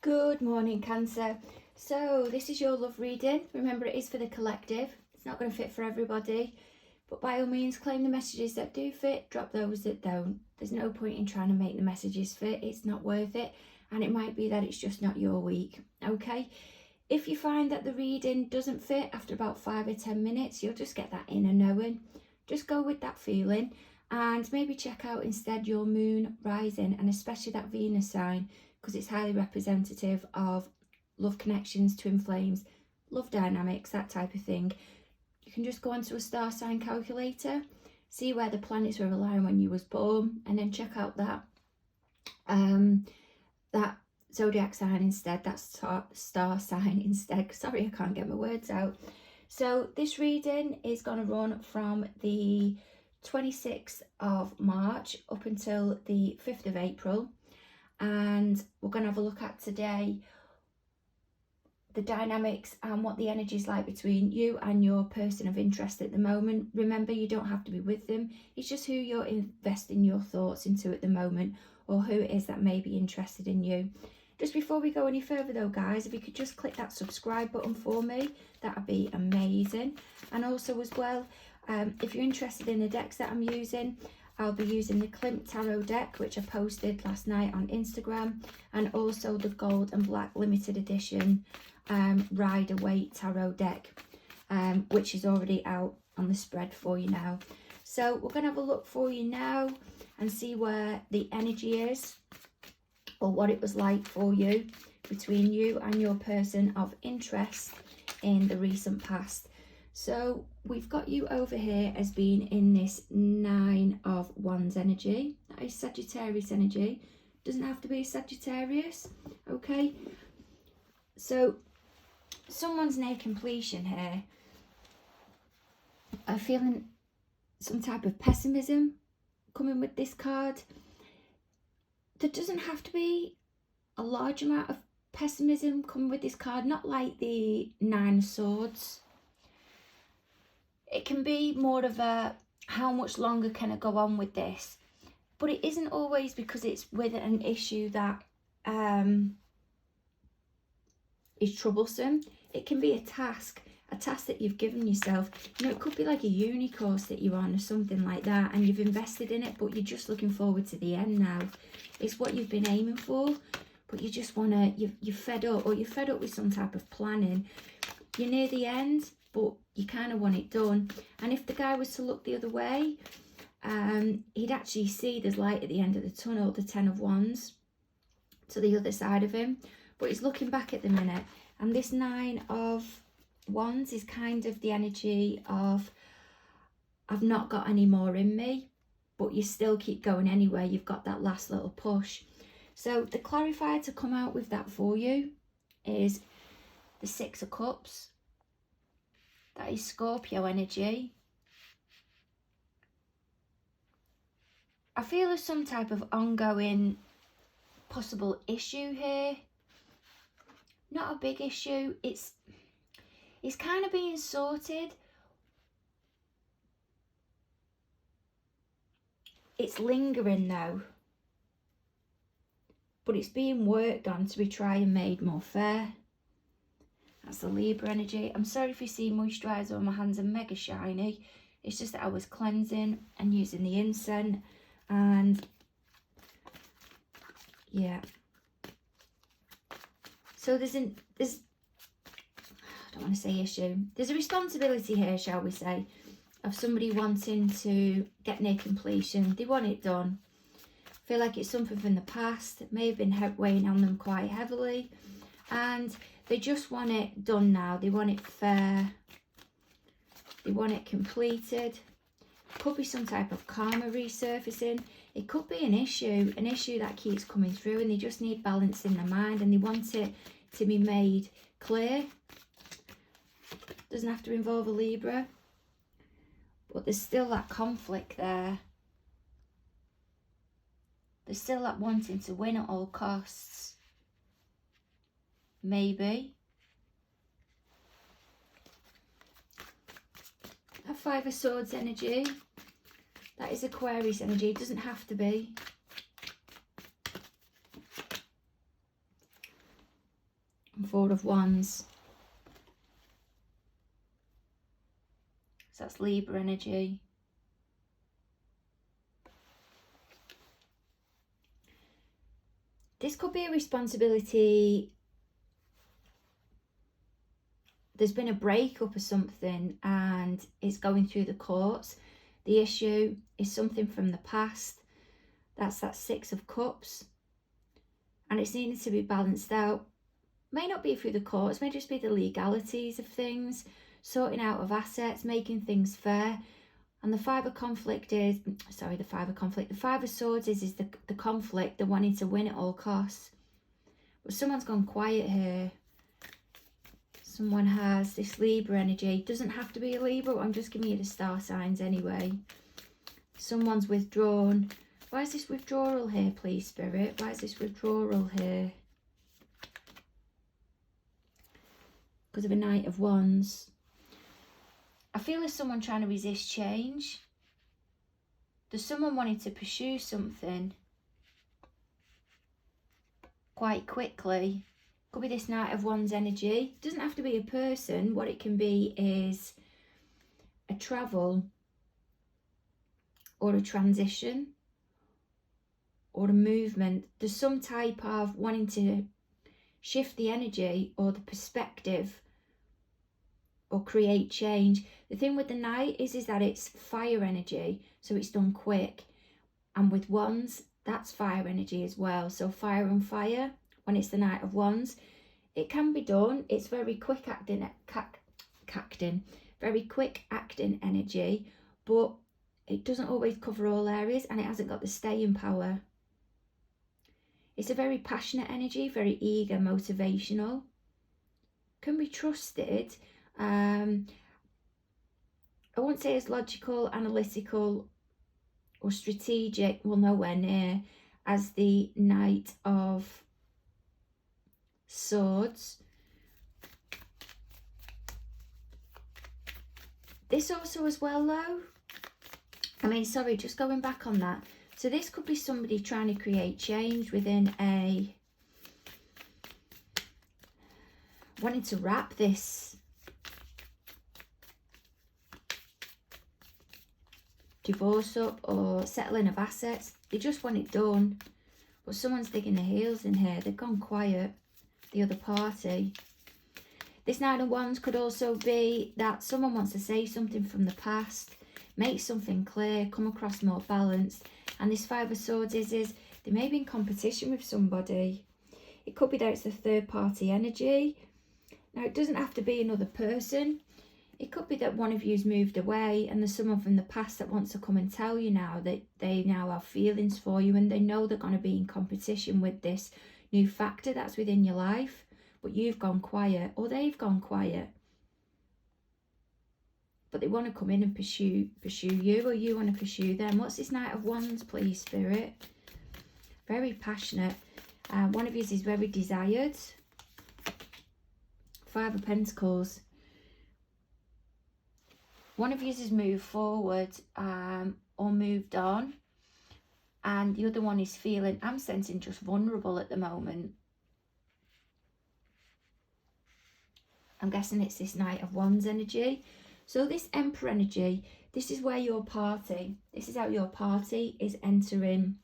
Good morning, Cancer. So this is your love reading. Remember, it is for the collective. It's not going to fit for everybody, but by all means claim the messages that do fit, drop those that don't. There's no point in trying to make the messages fit. It's not worth it, and it might be that it's just not your week. Okay, if you find that the reading doesn't fit after about 5 or 10 minutes, you'll just get that inner knowing. Just go with that feeling, and maybe check out instead your moon rising, and especially that Venus sign, because it's highly representative of love connections, twin flames, love dynamics, that type of thing. You can just go onto a star sign calculator, see where the planets were aligned when you was born, and then check out that that zodiac sign instead, that star sign instead. Sorry, I can't get my words out. So this reading is going to run from the 26th of March up until the 5th of April. And we're going to have a look at today the dynamics and what the energy is like between you and your person of interest at the moment. Remember, you don't have to be with them. It's just who you're investing your thoughts into at the moment, or who it is that may be interested in you. Just before we go any further though, guys, if you could just click that subscribe button for me, that would be amazing. And also as well, if you're interested in the decks that I'm using, I'll be using the Klimt Tarot deck, which I posted last night on Instagram, and also the gold and black limited edition Rider-Waite Tarot deck, which is already out on the spread for you now. So we're going to have a look for you now and see where the energy is, or what it was like for you between you and your person of interest in the recent past. So we've got you over here as being in this 9 of Wands energy. That is Sagittarius energy. Doesn't have to be Sagittarius, okay? So someone's near completion here. I'm feeling some type of pessimism coming with this card. There doesn't have to be a large amount of pessimism coming with this card, not like the 9 of Swords. It can be more of a, how much longer can I go on with this? But it isn't always because it's with an issue that is troublesome. It can be a task that you've given yourself. You know, it could be like a uni course that you're on or something like that, and you've invested in it, but you're just looking forward to the end now. It's what you've been aiming for, but you just want to, you're fed up, or you're fed up with some type of planning. You're near the end, but you kind of want it done. And if the guy was to look the other way, he'd actually see there's light at the end of the tunnel, the 10 of Wands, to the other side of him. But he's looking back at the minute. And this 9 of Wands is kind of the energy of, I've not got any more in me, but you still keep going anyway. You've got that last little push. So the clarifier to come out with that for you is the 6 of Cups. That is Scorpio energy. I feel there's some type of ongoing possible issue here. Not a big issue. It's kind of being sorted. It's lingering though. But it's being worked on to be tried and made more fair. That's the Libra energy. I'm sorry if you see moisturiser on my hands are mega shiny. It's just that I was cleansing and using the incense. And yeah. So there's I don't want to say issue. There's a responsibility here, shall we say, of somebody wanting to get near completion. They want it done. Feel like it's something from the past. It may have been weighing on them quite heavily. And they just want it done now. They want it fair. They want it completed. Could be some type of karma resurfacing. It could be an issue that keeps coming through, and they just need balance in their mind, and they want it to be made clear. Doesn't have to involve a Libra, but there's still that conflict there. There's still that wanting to win at all costs. Maybe. That 5 of Swords energy. That is Aquarius energy. It doesn't have to be. and Four of Wands. So that's Libra energy. This could be a responsibility. There's been a breakup or something and it's going through the courts. The issue is something from the past. That's that Six of Cups. And it's needing to be balanced out. May not be through the courts, may just be the legalities of things, sorting out of assets, making things fair. And the Five of Conflict is, sorry, the Five of Swords is the conflict, the wanting to win at all costs. But someone's gone quiet here. Someone has this Libra energy. Doesn't have to be a Libra, but I'm just giving you the star signs anyway. Someone's withdrawn. Why is this withdrawal here, please, Spirit? Why is this withdrawal here? Because of a Knight of Wands. I feel there's someone trying to resist change. There's someone wanting to pursue something quite quickly. Could be this Knight of Wands energy. Doesn't have to be a person. What it can be is a travel or a transition or a movement. There's some type of wanting to shift the energy or the perspective or create change. The thing with the Knight is that it's fire energy, so it's done quick. And with Wands, that's fire energy as well. So fire and fire, when it's the Knight of Wands, it can be done. It's very quick very quick acting energy, but it doesn't always cover all areas and it hasn't got the staying power. It's a very passionate energy, very eager, motivational. Can be trusted. I won't say as logical, analytical or strategic, well, nowhere near as the Knight of Swords. This also as well though, I mean, sorry, just going back on that. So this could be somebody trying to create change within a, wanting to wrap this divorce up or settling of assets. They just want it done, but someone's digging their heels in here. They've gone quiet, the other party. This Nine of Wands could also be that someone wants to say something from the past, make something clear, come across more balanced. And this Five of Swords is they may be in competition with somebody. It could be that it's the third party energy. Now, it doesn't have to be another person. It could be that one of you's moved away and there's someone from the past that wants to come and tell you now that they now have feelings for you and they know they're going to be in competition with this new factor that's within your life, but you've gone quiet or they've gone quiet. But they want to come in and pursue you, or you want to pursue them. What's this Knight of Wands, please, Spirit? Very passionate. One of you is very desired. Five of Pentacles. One of you has moved forward or moved on. And the other one is feeling, I'm sensing, just vulnerable at the moment. I'm guessing it's this Knight of Wands energy. So this Emperor energy, this is where your party, this is how your party is entering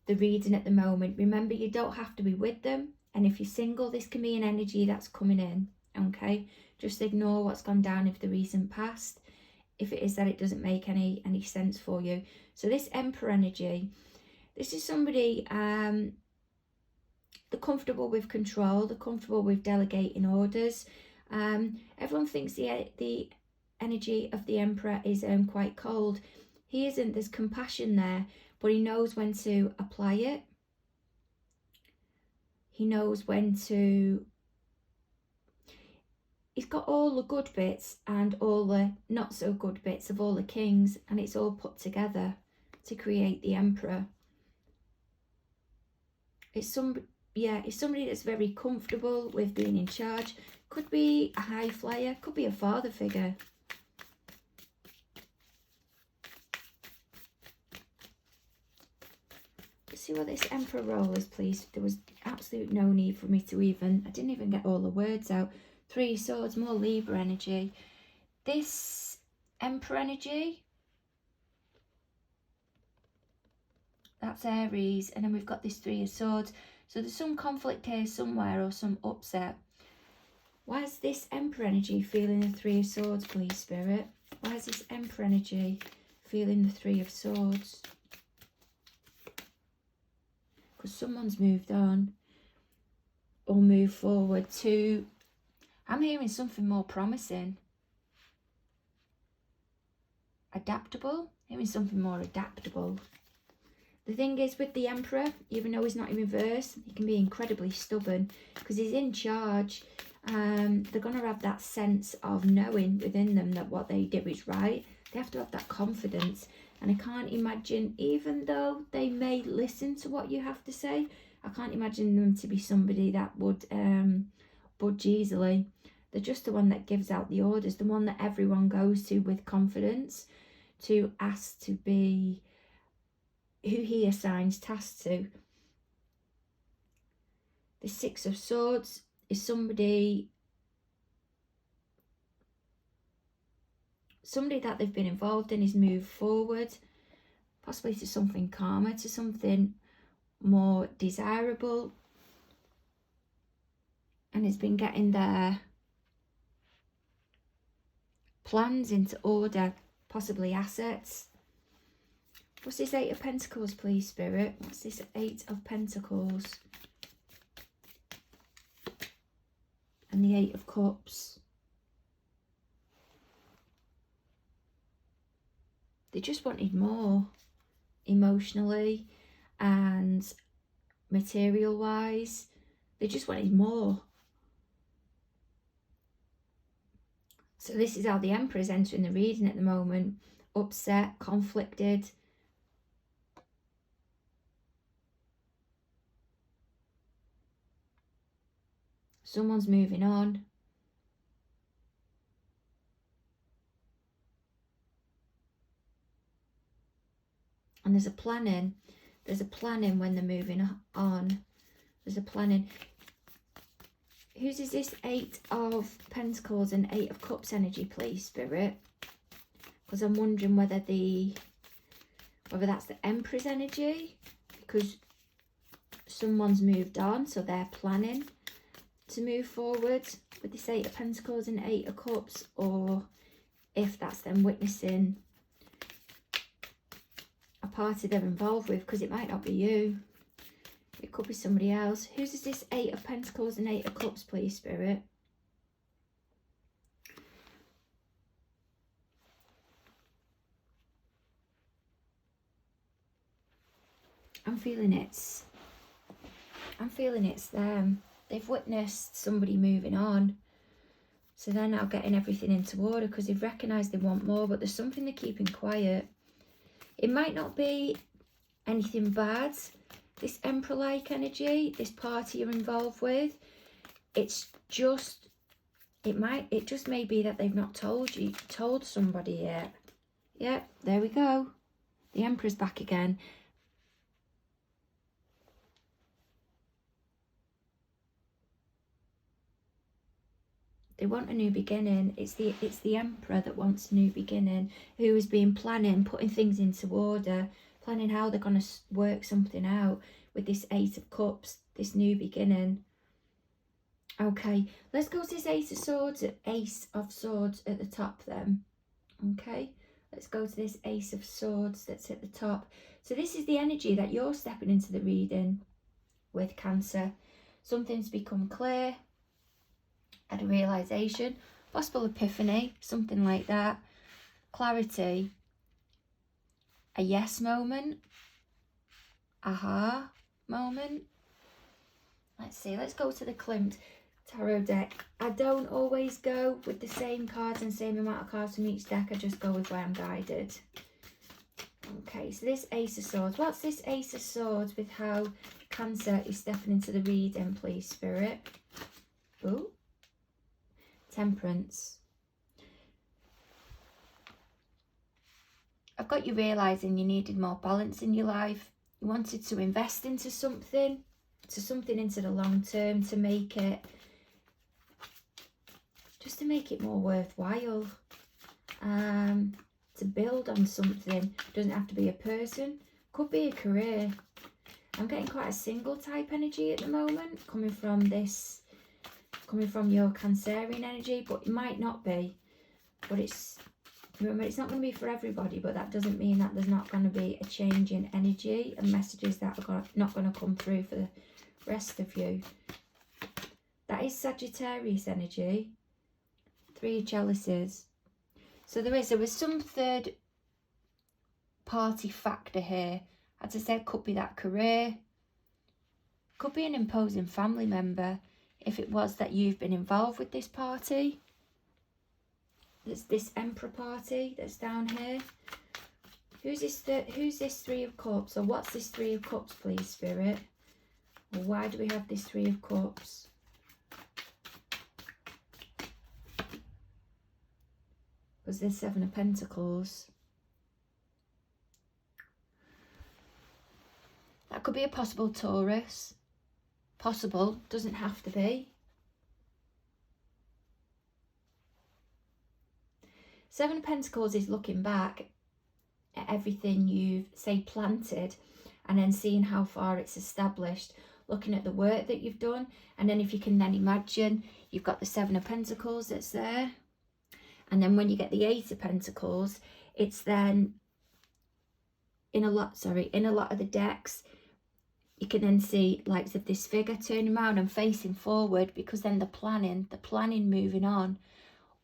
the reading at the moment. Remember, you don't have to be with them. And if you're single, this can be an energy that's coming in, okay? Just ignore what's gone down of the recent past, if it is that it doesn't make any sense for you. So this Emperor energy, this is somebody, they're comfortable with control, they're comfortable with delegating orders. Everyone thinks the energy of the Emperor is quite cold. He isn't. There's compassion there, but he knows when to apply it. He knows when to... He's got all the good bits and all the not so good bits of all the kings, and it's all put together to create the Emperor. It's somebody that's very comfortable with being in charge. Could be a high flyer, could be a father figure. see what this Emperor role is, please. There was absolute no need for me to even, I didn't even get all the words out. Three of Swords, more Libra energy. This Emperor energy, that's Aries, and then we've got this Three of Swords. So there's some conflict here somewhere, or some upset. Why is this Emperor energy feeling the Three of Swords, please, Spirit? Why is this Emperor energy feeling the Three of Swords? Because someone's moved on or moved forward to, I'm hearing something more promising. Adaptable? Hearing something more adaptable. The thing is with the Emperor, even though he's not in reverse, he can be incredibly stubborn because he's in charge. They're going to have that sense of knowing within them that what they do is right. They have to have that confidence. And I can't imagine, even though they may listen to what you have to say, I can't imagine them to be somebody that would budge easily. They're just the one that gives out the orders, the one that everyone goes to with confidence to ask to be who he assigns tasks to. The Six of Swords is somebody that they've been involved in is moved forward, possibly to something calmer, to something more desirable, and has been getting their plans into order, possibly assets. What's this Eight of Pentacles, please, Spirit? What's this Eight of Pentacles? And the Eight of Cups. They just wanted more emotionally and material wise. They just wanted more. So this is how the Emperor is entering the reading at the moment. Upset, conflicted. Someone's moving on. And there's a planning. There's a planning when they're moving on. There's a planning. Whose is this Eight of Pentacles and Eight of Cups energy, please, Spirit? Because I'm wondering whether that's the Empress energy, because someone's moved on, so they're planning to move forward with this Eight of Pentacles and Eight of Cups, or if that's them witnessing a party they're involved with, because it might not be you. It could be somebody else. Whose is this Eight of Pentacles and Eight of Cups, please, Spirit? I'm feeling it's them. They've witnessed somebody moving on. So they're now getting everything into order because they've recognised they want more, but there's something they're keeping quiet. It might not be anything bad. This Emperor-like energy, this party you're involved with, it just may be that they've not told somebody yet. Yeah, there we go. The Emperor's back again. They want a new beginning. It's the Emperor that wants a new beginning, who has been planning, putting things into order, planning how they're going to work something out with this Eight of Cups, this new beginning. Okay, let's go to this Ace of Swords at the top then. Okay, let's go to this Ace of Swords that's at the top. So this is the energy that you're stepping into the reading with, Cancer. Something's become clear. Had a realisation, possible epiphany, something like that. Clarity. A yes moment. Aha moment. Let's see, let's go to the Klimt tarot deck. I don't always go with the same cards and same amount of cards from each deck. I just go with where I'm guided. Okay, so this Ace of Swords. What's this Ace of Swords with how Cancer is stepping into the reading, please, Spirit? Ooh. Temperance. I've got you realising you needed more balance in your life. You wanted to invest into something into the long term, to make it, just to make it more worthwhile, to build on something. Doesn't have to be a person, could be a career. I'm getting quite a single type energy at the moment, coming from your Cancerian energy, but it might not be. But it's, remember, it's not going to be for everybody, but that doesn't mean that there's not going to be a change in energy and messages that are not going to come through for the rest of you. That is Sagittarius energy. 3 jealousies. So there was some third party factor here. As I said, could be that career, could be an imposing family member, if it was that you've been involved with this party. There's this Emperor party that's down here. Who's this 3 of Cups, or what's this 3 of Cups, please, Spirit? Or why do we have this 3 of Cups? Was this 7 of Pentacles? That could be a possible Taurus. Possible, doesn't have to be. 7 of Pentacles is looking back at everything you've, say, planted, and then seeing how far it's established, looking at the work that you've done. And then if you can then imagine, you've got the 7 of Pentacles that's there. And then when you get the 8 of Pentacles, it's then in a lot of the decks, you can then see likes of this figure turning around and facing forward, because then the planning moving on.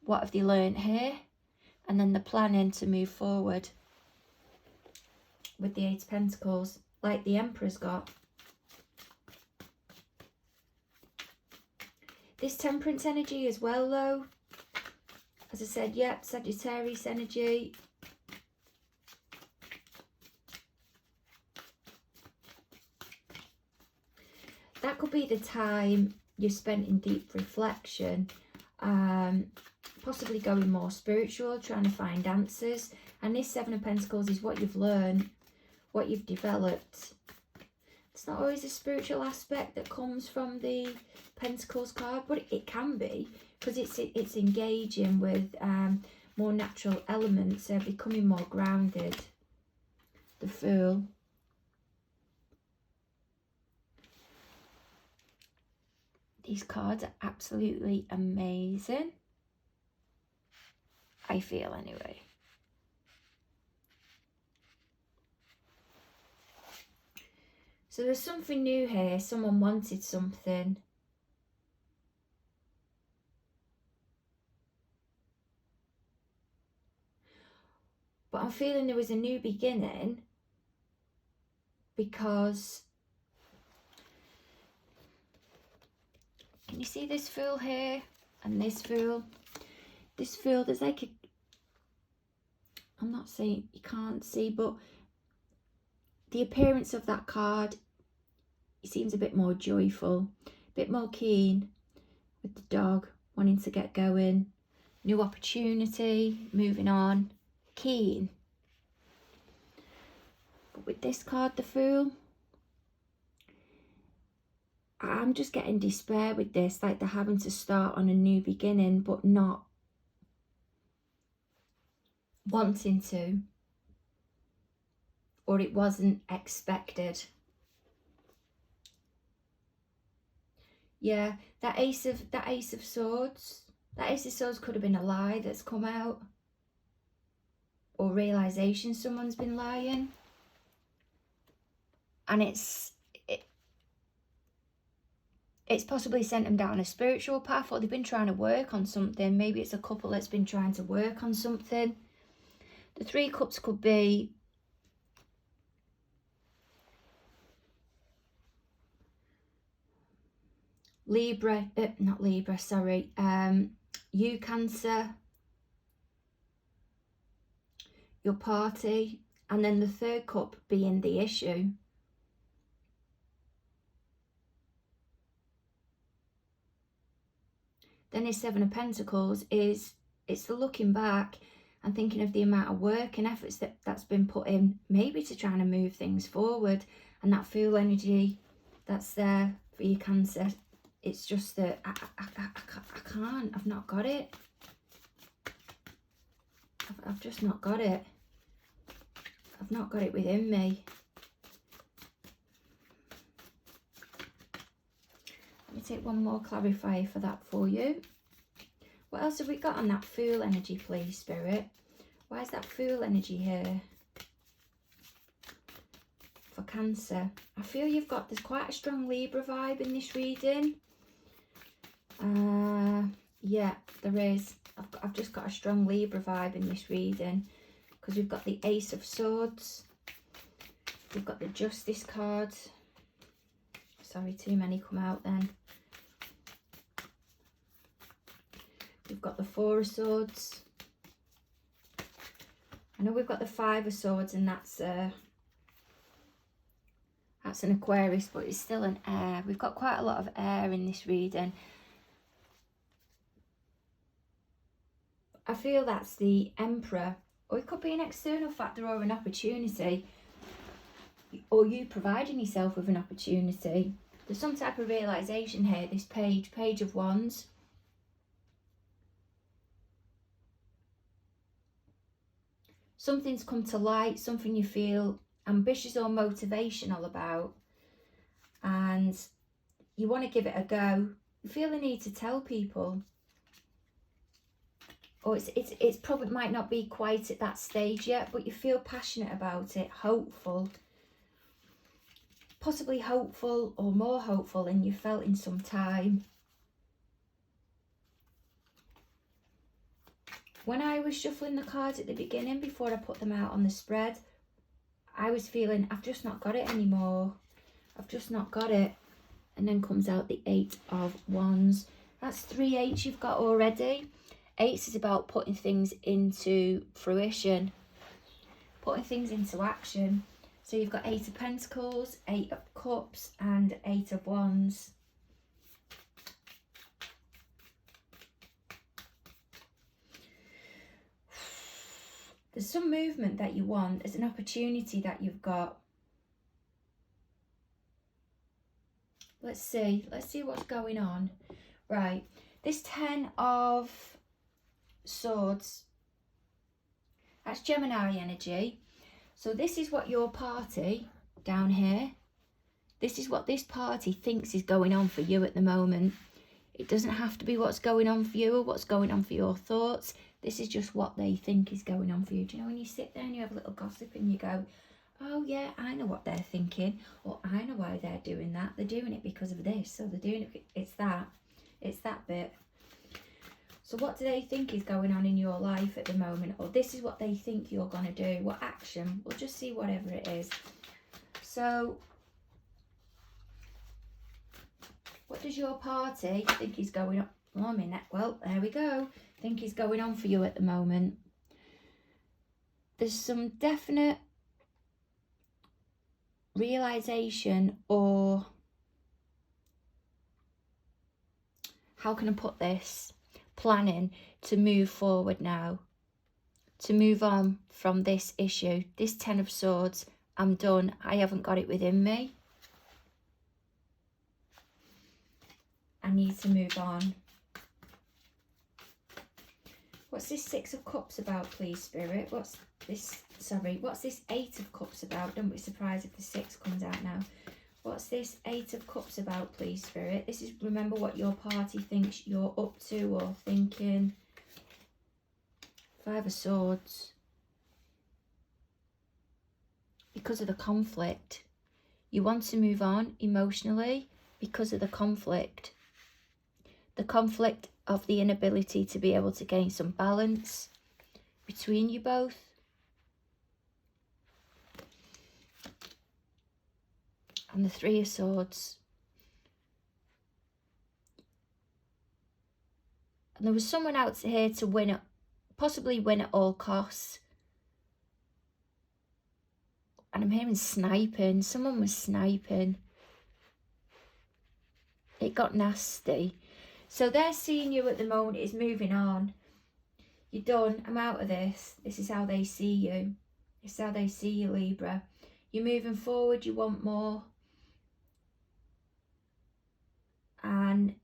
What have they learned here? And then the planning to move forward with the 8 of Pentacles, like the Emperor's got. This Temperance energy as well, though. As I said, yep, Sagittarius energy. That could be the time you've spent in deep reflection, possibly going more spiritual, trying to find answers. And this 7 of Pentacles is what you've learned, what you've developed. It's not always a spiritual aspect that comes from the Pentacles card, but it can be, because it's engaging with more natural elements, becoming more grounded. The Fool. These cards are absolutely amazing. I feel anyway. So there's something new here. Someone wanted something. But I'm feeling there was a new beginning, because can you see this Fool here and this Fool? This Fool, there's like a, I'm not saying you can't see, but the appearance of that card, it seems a bit more joyful, a bit more keen, with the dog wanting to get going, new opportunity, moving on, keen. But with this card, the Fool, I'm just getting despair with this, like they're having to start on a new beginning, but not wanting to, or it wasn't expected. Yeah, that Ace of Swords, that Ace of Swords could have been a lie that's come out, or realization someone's been lying, and it's possibly sent them down a spiritual path, or they've been trying to work on something. Maybe it's a couple that's been trying to work on something. The 3 of Cups could be Libra, not Libra, sorry, you Cancer, your party, and then the 3rd cup being the issue. Then his 7 of Pentacles is, it's the looking back and thinking of the amount of work and efforts that's been put in, maybe to trying to move things forward. And that Fool energy, that's there for your Cancer. It's just that I can't. I've not got it. I've just not got it. I've not got it within me. Let me take one more clarifier for that for you. What else have we got on that Fool energy, please, Spirit? Why is that Fool energy here? For Cancer. I feel there's quite a strong Libra vibe in this reading. Yeah, there is. I've just got a strong Libra vibe in this reading, because we've got the Ace of Swords, we've got the Justice card. Sorry, too many come out then. We've got the Four of Swords. I know we've got the Five of Swords, and that's an Aquarius, but it's still an air. We've got quite a lot of air in this reading. I feel that's the Emperor, or it could be an external factor or an opportunity, or you providing yourself with an opportunity. There's some type of realisation here, this Page of Wands. Something's come to light, something you feel ambitious or motivational about, and you want to give it a go. You feel the need to tell people. Or it's probably might not be quite at that stage yet, but you feel passionate about it, hopeful. Possibly hopeful, or more hopeful than you felt in some time. When I was shuffling the cards at the beginning, before I put them out on the spread, I was feeling, I've just not got it anymore. I've just not got it. And then comes out the Eight of Wands. That's 3 8 you've got already. 8 is about putting things into fruition, putting things into action. So you've got 8 of Pentacles, 8 of Cups, and 8 of Wands. There's some movement that you want. There's an opportunity that you've got. Let's see what's going on. Right, this 10 of Swords, that's Gemini energy. So this is what your party down here, this is what this party thinks is going on for you at the moment. It doesn't have to be what's going on for you or what's going on for your thoughts. This is just what they think is going on for you. Do you know when you sit there and you have a little gossip and you go, oh yeah, I know what they're thinking, or I know why they're doing that. They're doing it because of this, so they're doing it, it's that bit. So what do they think is going on in your life at the moment? Or this is what they think you're going to do. What action? We'll just see whatever it is. So what does your party think is going on? Oh, I mean, well, there we go. Think is going on for you at the moment. There's some definite realization, or how can I put this? Planning to move forward now, to move on from this issue, this 10 of Swords. I'm done. I haven't got it within me. I need to move on. What's this 6 of Cups about, please, Spirit? What's this, sorry, what's this 8 of Cups about? Don't be surprised if the 6 comes out now. What's this 8 of Cups about, please, Spirit? This is, remember what your party thinks you're up to or thinking. 5 of Swords. Because of the conflict. You want to move on emotionally because of the conflict. The conflict of the inability to be able to gain some balance between you both. And the 3 of Swords. And there was someone out here to win, possibly win at all costs. And I'm hearing sniping. Someone was sniping. It got nasty. So they're seeing you at the moment is moving on. You're done. I'm out of this. This is how they see you. This is how they see you, Libra. You're moving forward, you want more. And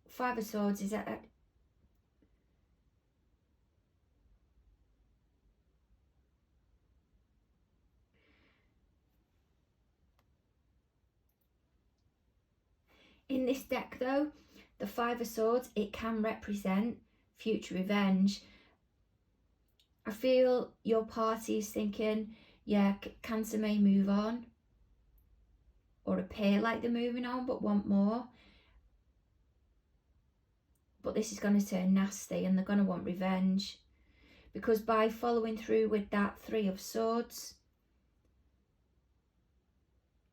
Five of Swords is in this deck though, the Five of Swords, it can represent future revenge. I feel your party is thinking, yeah, Cancer may move on or appear like they're moving on but want more. But this is going to turn nasty and they're going to want revenge. Because by following through with that Three of Swords,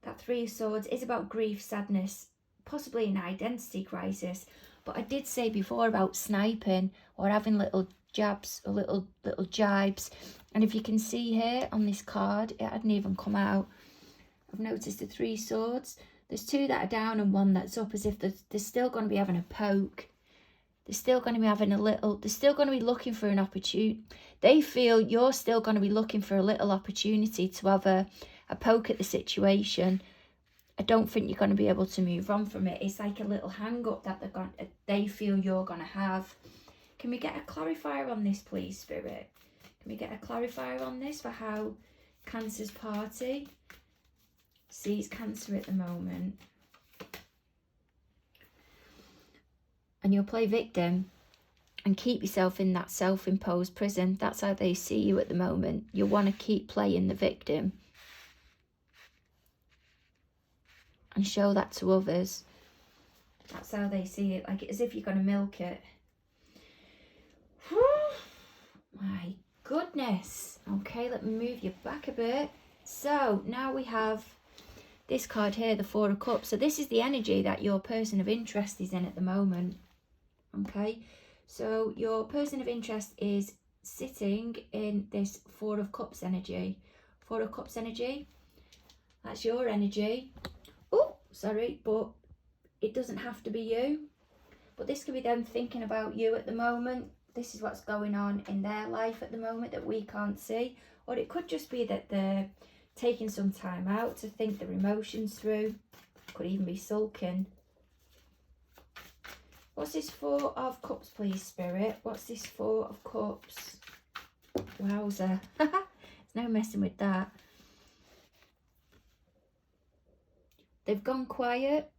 that Three of Swords is about grief, sadness, possibly an identity crisis. But I did say before about sniping or having little jabs or little jibes. And if you can see here on this card, it hadn't even come out. I've noticed the Three Swords. There's two that are down and one that's up, as if they're still going to be having a poke. They're still going to be having a little, they're still going to be looking for an opportunity. They feel you're still going to be looking for a little opportunity to have a poke at the situation. I don't think you're going to be able to move on from it. It's like a little hang up that they feel you're going to have. Can we get a clarifier on this, please, Spirit? Can we get a clarifier on this for how Cancer's party sees Cancer at the moment? And you'll play victim and keep yourself in that self-imposed prison. That's how they see you at the moment. You'll want to keep playing the victim and show that to others. That's how they see it, like as if you're going to milk it. My goodness. Okay, let me move you back a bit. So now we have this card here, the Four of Cups. So this is the energy that your person of interest is in at the moment. Okay, so your person of interest is sitting in this Four of Cups energy. Four of Cups energy, that's your energy. Oh, sorry, but it doesn't have to be you. But this could be them thinking about you at the moment. This is what's going on in their life at the moment that we can't see. Or it could just be that they're taking some time out to think their emotions through. Could even be sulking. What's this Four of Cups, please, Spirit? What's this Four of Cups? Wowza. There's no messing with that. They've gone quiet.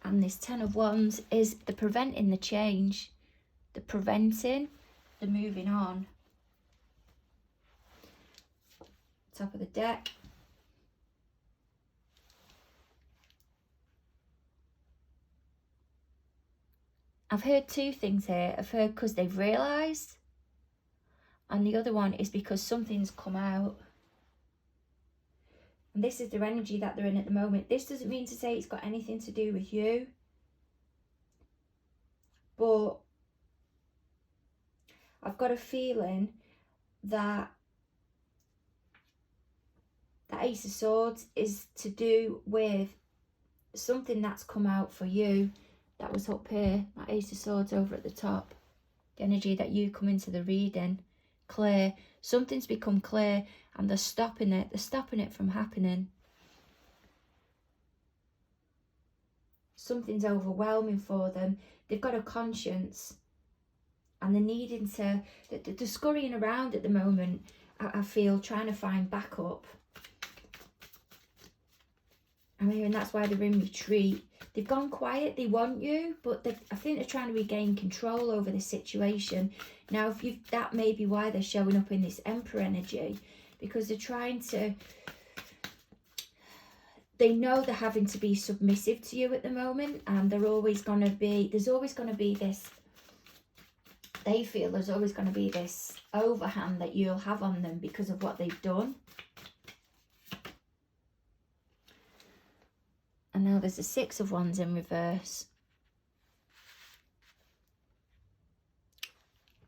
And this Ten of Wands is the preventing the change. The preventing the moving on. Top of the deck. I've heard two things here. I've heard because they've realised, and the other one is because something's come out. And this is their energy that they're in at the moment. This doesn't mean to say it's got anything to do with you. But I've got a feeling that the Ace of Swords is to do with something that's come out for you. That was up here, that Ace of Swords over at the top. The energy that you come into the reading. Clear. Something's become clear and they're stopping it. They're stopping it from happening. Something's overwhelming for them. They've got a conscience. And they're needing to... They're scurrying around at the moment, I feel, trying to find backup. I mean, and that's why they're in retreat. They've gone quiet, they want you, but I think they're trying to regain control over the situation. Now, that may be why they're showing up in this Emperor energy, because they're trying to... They know they're having to be submissive to you at the moment, and they're always going to be... There's always going to be this... They feel there's always going to be this overhand that you'll have on them because of what they've done. And now there's a Six of Wands in reverse.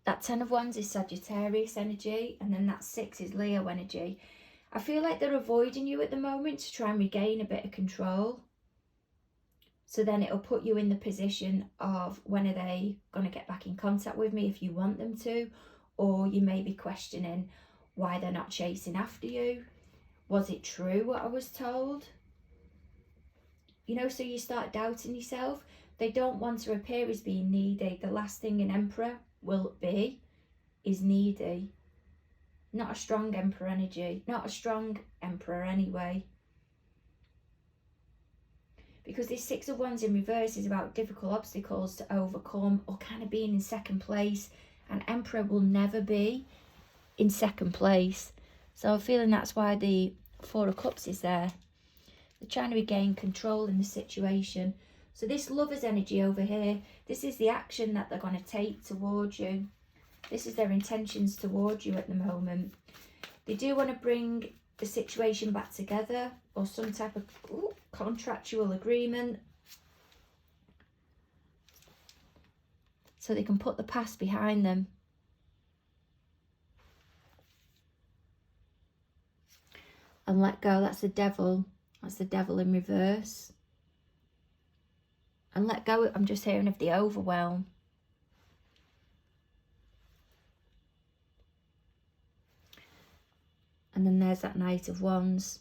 That Ten of Wands is Sagittarius energy, and then that Six is Leo energy. I feel like they're avoiding you at the moment to try and regain a bit of control. So then it'll put you in the position of, when are they going to get back in contact with me if you want them to? Or you may be questioning why they're not chasing after you. Was it true what I was told? You know, so you start doubting yourself. They don't want to appear as being needy. The last thing an emperor will be is needy. Not a strong emperor energy. Not a strong emperor anyway. Because this Six of Wands in reverse is about difficult obstacles to overcome, or kind of being in second place. An emperor will never be in second place. So I'm feeling that's why the Four of Cups is there. They're trying to regain control in the situation. So this Lover's energy over here, this is the action that they're going to take towards you. This is their intentions towards you at the moment. They do want to bring the situation back together, or some type of contractual agreement, so they can put the past behind them. And let go. That's the devil. That's the devil in reverse. And let go, I'm just hearing of the overwhelm. And then there's that Knight of Wands.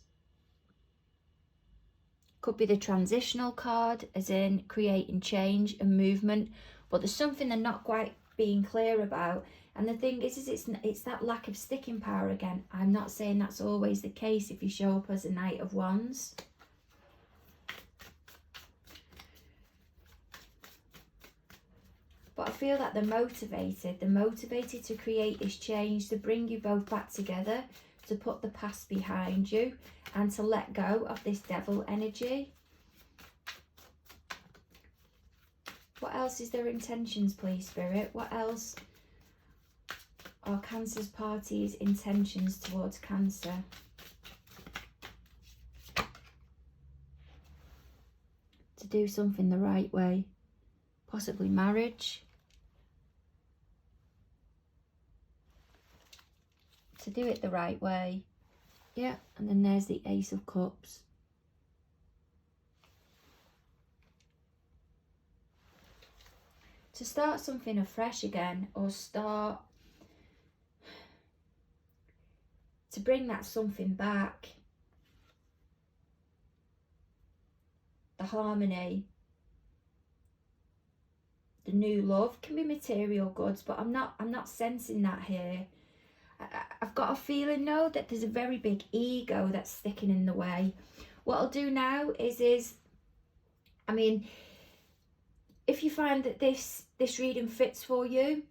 Could be the transitional card, as in creating change and movement. But there's something they're not quite being clear about. And the thing is it's that lack of sticking power again. I'm not saying that's always the case if you show up as a Knight of Wands. But I feel that they're motivated. They're motivated to create this change, to bring you both back together, to put the past behind you, and to let go of this devil energy. What else is their intentions, please, Spirit? What else are Cancer's party's intentions towards Cancer? To do something the right way. Possibly marriage. To do it the right way. Yeah, and then there's the Ace of Cups. To start something afresh again, or start to bring that something back. The harmony. The new love. Can be material goods, but I'm not sensing that here. I've got a feeling though that there's a very big ego that's sticking in the way. What I'll do now is I mean, if you find that this reading fits for you,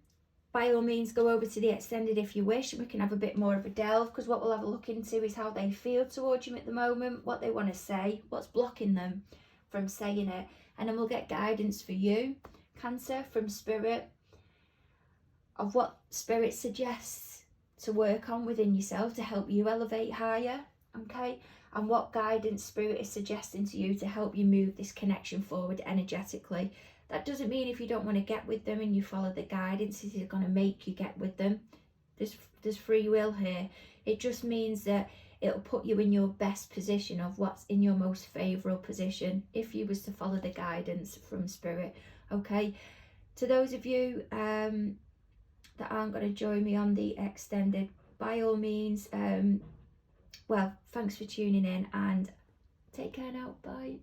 by all means go over to the extended if you wish, and we can have a bit more of a delve, because what we'll have a look into is how they feel towards you at the moment, what they want to say, what's blocking them from saying it, and then we'll get guidance for you, Cancer, from Spirit, of what Spirit suggests to work on within yourself to help you elevate higher, okay? And what guidance Spirit is suggesting to you to help you move this connection forward energetically. That doesn't mean if you don't want to get with them and you follow the guidance, it's going to make you get with them. There's free will here. It just means that it'll put you in your best position of what's in your most favourable position if you was to follow the guidance from Spirit, okay? To those of you that aren't going to join me on the extended, by all means, well, thanks for tuning in, and take care now. Bye.